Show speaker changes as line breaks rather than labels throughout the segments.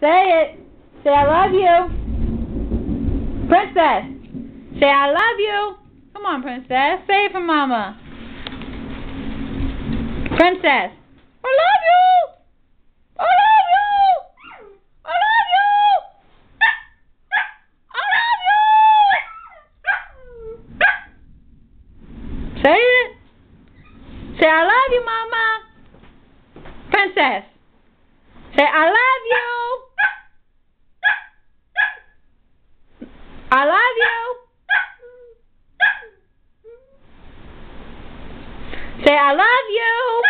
Say it. Say I love you. Princess. Say I love you. Come on, Princess. Say it for Mama. Princess. I love you. I love you. I love you. I love you. Say it. Say I love you, Mama. Princess. Say I love you. I love you. Say I love you.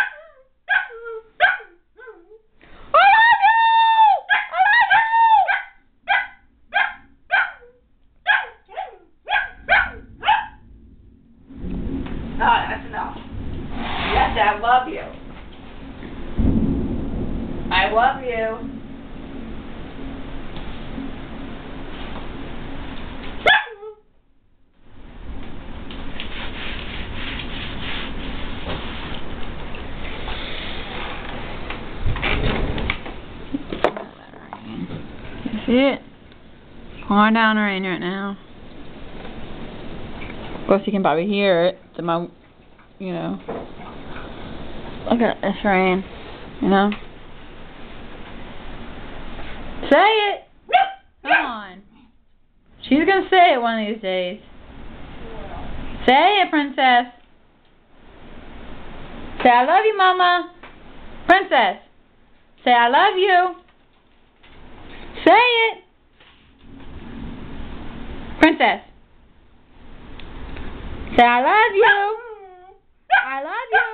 I love you. I love you.
No, that's enough. Yes, I love you. I love you.
You see it? Pouring down rain right now. Of course, you can probably hear it. Look at this rain. Say it! Come on. She's gonna say it one of these days. Say it, Princess. Say I love you, Mama. Princess. Say I love you. Say it. Princess. Say I love you. I love you.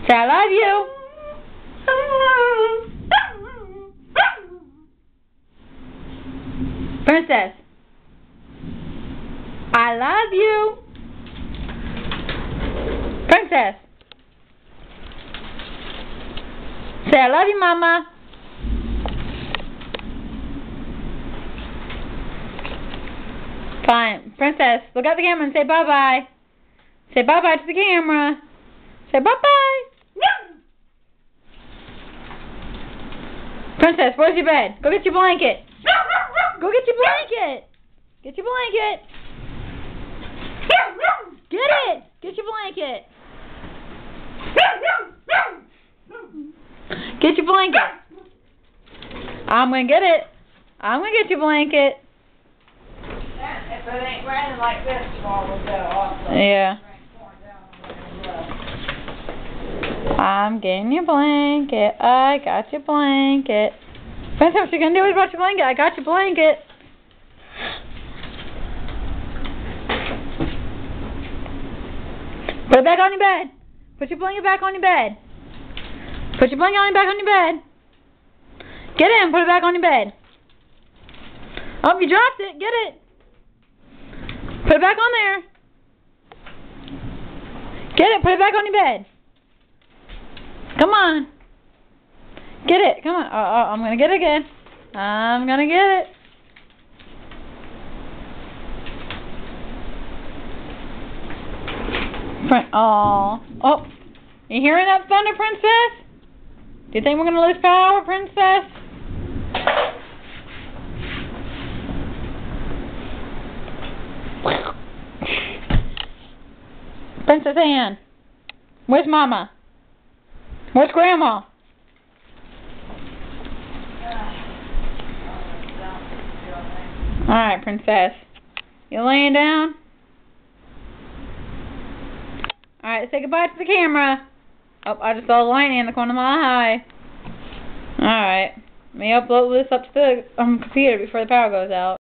Say I love you. Princess. I love you. Princess. Say I love you, Mama. Fine. Princess, look at the camera and say bye-bye. Say bye-bye to the camera. Say bye-bye. Princess, where's your bed? Go get your blanket. Go get your blanket. Get your blanket. Get it. Get your blanket. Get your blanket. I'm going to get it. I'm going to get your blanket.
If it ain't raining like this, tomorrow will go off.
Yeah. I'm getting your blanket. I got your blanket. Princess, what you gonna do about your blanket? I got your blanket. Put it back on your bed. Put your blanket back on your bed. Put your blanket back on your bed. Get in. Put it back on your bed. Oh, you dropped it. Get it. Put it back on there. Get it. Put it back on your bed. Come on. Get it. Come on. Oh, I'm going to get it again. I'm going to get it. Oh. You hearing that thunder, Princess? Do you think we're going to lose power, Princess? Princess Anne, where's Mama? Where's Grandma? Alright, Princess. You laying down? Alright, say goodbye to the camera. Oh, I just saw lightning in the corner of my eye. Alright. Let me upload this up to the computer before the power goes out.